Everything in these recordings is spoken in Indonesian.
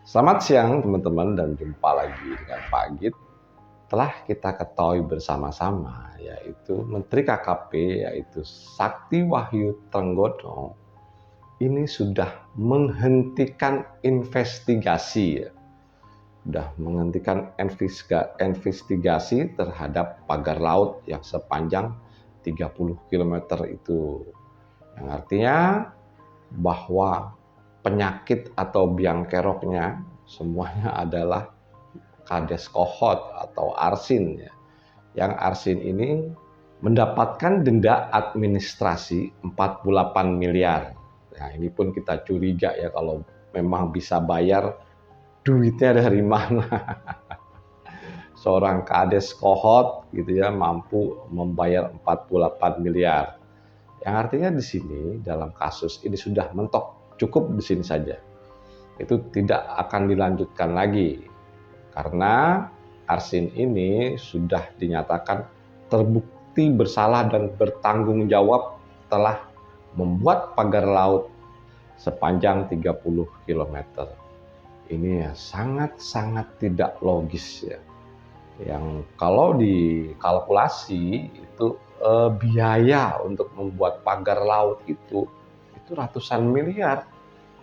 Selamat siang teman-teman dan jumpa lagi dengan Pak Git. Telah kita ketahui bersama-sama yaitu Menteri KKP yaitu Sakti Wahyu Trenggono ini sudah menghentikan investigasi terhadap pagar laut yang sepanjang 30 km itu. Yang artinya bahwa penyakit atau biang keroknya semuanya adalah Kades Kohot atau arsin ya. Yang arsin ini mendapatkan denda administrasi 48 miliar. Nah, ini pun kita curiga ya kalau memang bisa bayar, duitnya dari mana? Seorang Kades Kohot gitu ya mampu membayar 48 miliar. Yang artinya di sini dalam kasus ini sudah mentok, cukup di sini saja. Itu tidak akan dilanjutkan lagi karena arsin ini sudah dinyatakan terbukti bersalah dan bertanggung jawab telah membuat pagar laut sepanjang 30 km. Ini ya sangat-sangat tidak logis ya. Yang kalau dikalkulasi itu biaya untuk membuat pagar laut itu ratusan miliar.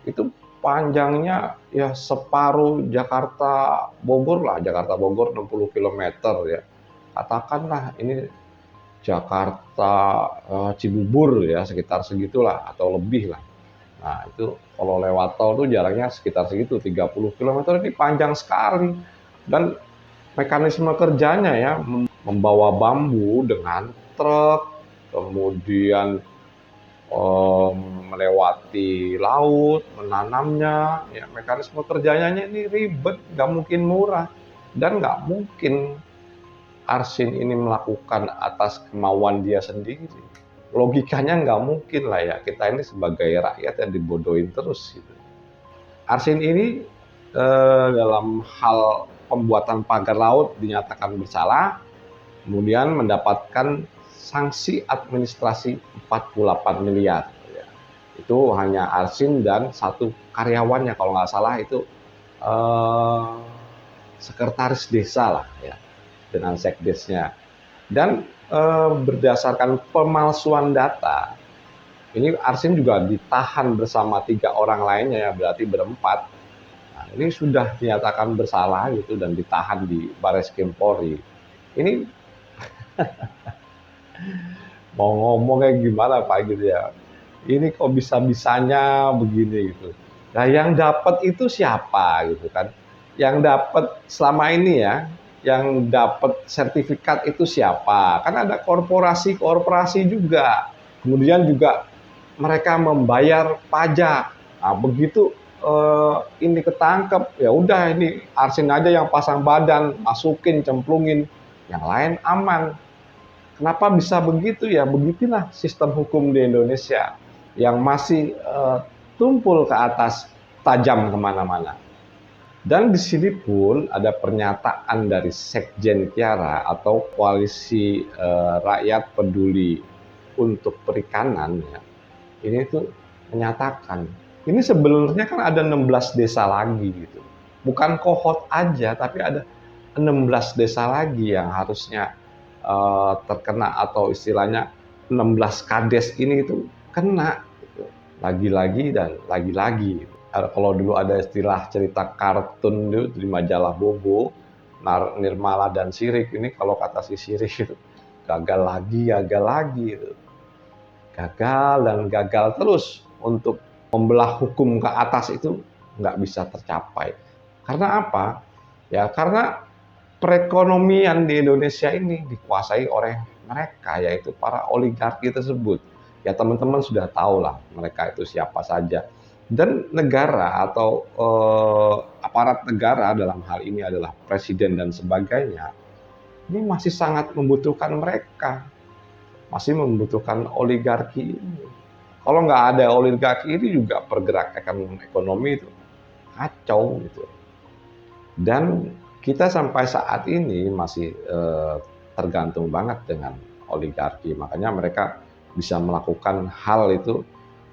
Itu panjangnya ya separuh Jakarta Bogor lah, Jakarta Bogor 60 km ya. Katakanlah ini Jakarta Cibubur ya, sekitar segitulah atau lebih lah. Nah, itu kalau lewat tol tuh jaraknya sekitar segitu, 30 km, ini panjang sekali. Dan mekanisme kerjanya ya membawa bambu dengan truk, kemudian melewati laut, menanamnya, ya mekanisme kerjanya ini ribet, nggak mungkin murah, dan nggak mungkin arsin ini melakukan atas kemauan dia sendiri. Logikanya nggak mungkin lah ya, kita ini sebagai rakyat yang dibodohin terus gitu. Arsin ini dalam hal pembuatan pagar laut dinyatakan bersalah, kemudian mendapatkan sanksi administrasi 48 miliar. Itu hanya arsin dan satu karyawannya kalau nggak salah itu sekretaris desa lah ya, dengan sekdesnya. Dan berdasarkan pemalsuan data, ini arsin juga ditahan bersama 3 orang lainnya ya, berarti berempat. Nah, ini sudah dinyatakan bersalah gitu dan ditahan di Bareskrim Polri. Ini mau ngomong kayak gimana Pak gitu ya. Ini kok bisa-bisanya begini gitu. Nah, yang dapat itu siapa gitu kan? Yang dapat selama ini ya, yang dapat sertifikat itu siapa? Kan ada korporasi-korporasi juga. Kemudian juga mereka membayar pajak. Nah, begitu ini ketangkep, ya udah ini arsin aja yang pasang badan, masukin, cemplungin, yang lain aman. Kenapa bisa begitu ya? Begitulah sistem hukum di Indonesia yang masih tumpul ke atas, tajam kemana-mana. Dan di sini pun ada pernyataan dari Sekjen Kiara atau Koalisi Rakyat Peduli untuk Perikanan ya. Ini tuh menyatakan, ini sebenarnya kan ada 16 desa lagi gitu. Bukan Kohot aja, tapi ada 16 desa lagi yang harusnya terkena atau istilahnya 16 kades ini itu kena gitu. Lagi-lagi dan lagi-lagi. Kalau dulu ada istilah cerita kartun di majalah Bobo, Nirmala dan Sirik, ini kalau kata si Sirik itu gagal lagi gitu. Gagal dan gagal terus untuk membelah hukum ke atas itu nggak bisa tercapai. Karena apa? Ya karena perekonomian di Indonesia ini dikuasai oleh mereka, yaitu para oligarki tersebut. Ya teman-teman sudah tahu lah mereka itu siapa saja. Dan negara atau aparat negara dalam hal ini adalah presiden dan sebagainya, ini masih sangat membutuhkan mereka. Masih membutuhkan oligarki ini. Kalau nggak ada oligarki ini juga pergerakan ekonomi itu kacau gitu. Dan kita sampai saat ini masih tergantung banget dengan oligarki. Makanya mereka bisa melakukan hal itu,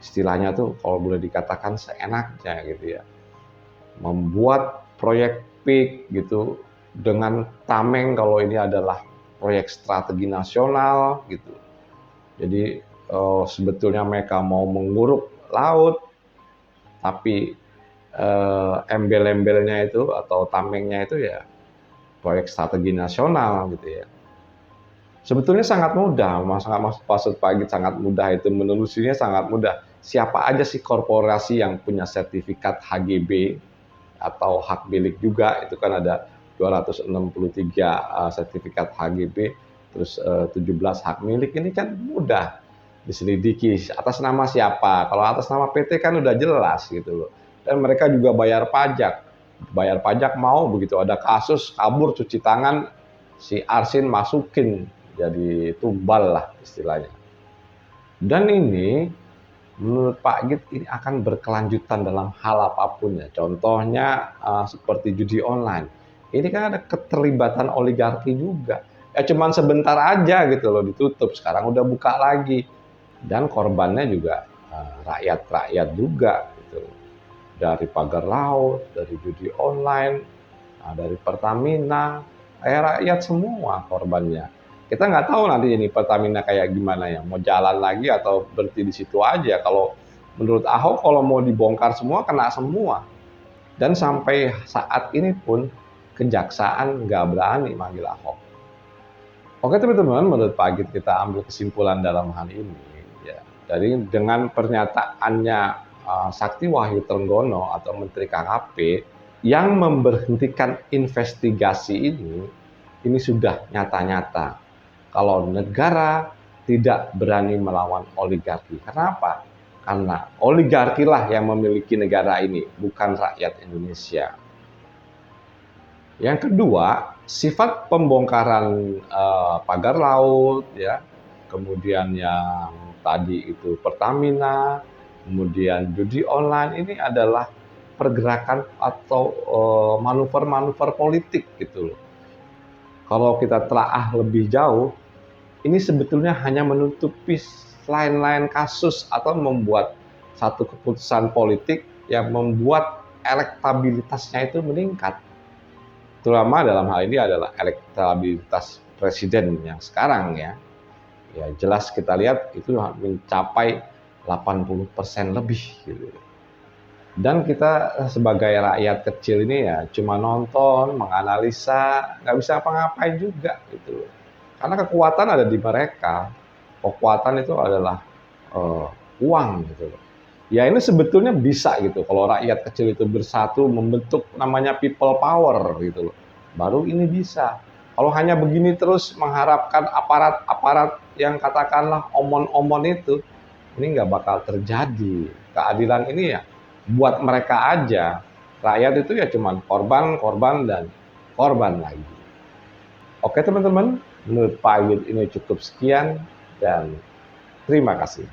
istilahnya tuh kalau boleh dikatakan seenaknya gitu ya. membuat proyek PIK gitu dengan tameng kalau ini adalah proyek strategi nasional gitu. Jadi sebetulnya mereka mau menguruk laut, tapi embel-embelnya itu atau tamengnya itu ya proyek strategi nasional gitu ya. Sebetulnya sangat mudah, maksud Pak Git sangat mudah itu menelusurnya sangat mudah. Siapa aja sih korporasi yang punya sertifikat HGB atau hak milik juga, itu kan ada 263 sertifikat HGB, terus 17 hak milik, ini kan mudah diselidiki atas nama siapa. Kalau atas nama PT kan udah jelas gitu loh. Dan mereka juga bayar pajak. Bayar pajak mau begitu ada kasus kabur cuci tangan, si Arsin masukin jadi tumbal lah istilahnya. Dan ini menurut Pak Git ini akan berkelanjutan dalam hal apapun ya. Contohnya seperti judi online. Ini kan ada keterlibatan oligarki juga. Ya cuman sebentar aja gitu loh ditutup. Sekarang udah buka lagi. Dan korbannya juga rakyat-rakyat juga gitu. Dari pagar laut, dari judi online, dari Pertamina, rakyat semua korbannya. Kita nggak tahu nanti ini Pertamina kayak gimana ya, mau jalan lagi atau berhenti di situ aja. Kalau menurut Ahok kalau mau dibongkar semua kena semua. Dan sampai saat ini pun kejaksaan nggak berani manggil Ahok. Oke teman-teman, menurut Pak Agit kita ambil kesimpulan dalam hal ini ya. Dari dengan pernyataannya Sakti Wahyu Trenggono atau Menteri KKP yang memberhentikan investigasi ini sudah nyata-nyata kalau negara tidak berani melawan oligarki. Kenapa? Karena oligarki lah yang memiliki negara ini, bukan rakyat Indonesia. Yang kedua, sifat pembongkaran pagar laut, ya, kemudian yang tadi itu Pertamina, kemudian judi online ini adalah pergerakan atau manuver-manuver politik gitu loh. Kalau kita telaah lebih jauh, ini sebetulnya hanya menutupi lain-lain kasus atau membuat satu keputusan politik yang membuat elektabilitasnya itu meningkat. Terutama dalam hal ini adalah elektabilitas presiden yang sekarang ya. Ya jelas kita lihat itu mencapai 80% lebih gitu. Dan kita sebagai rakyat kecil ini ya cuma nonton, menganalisa, nggak bisa apa-ngapain juga gitu. Karena kekuatan ada di mereka. Kekuatan itu adalah uang gitu. Ya ini sebetulnya bisa gitu kalau rakyat kecil itu bersatu membentuk namanya people power gitu loh. Baru ini bisa. Kalau hanya begini terus mengharapkan aparat-aparat yang katakanlah omon-omon itu, ini nggak bakal terjadi. Keadilan ini ya buat mereka aja. Rakyat itu ya cuman korban, korban, dan korban lagi. Oke teman-teman, menurut Pak Agit ini cukup sekian dan terima kasih.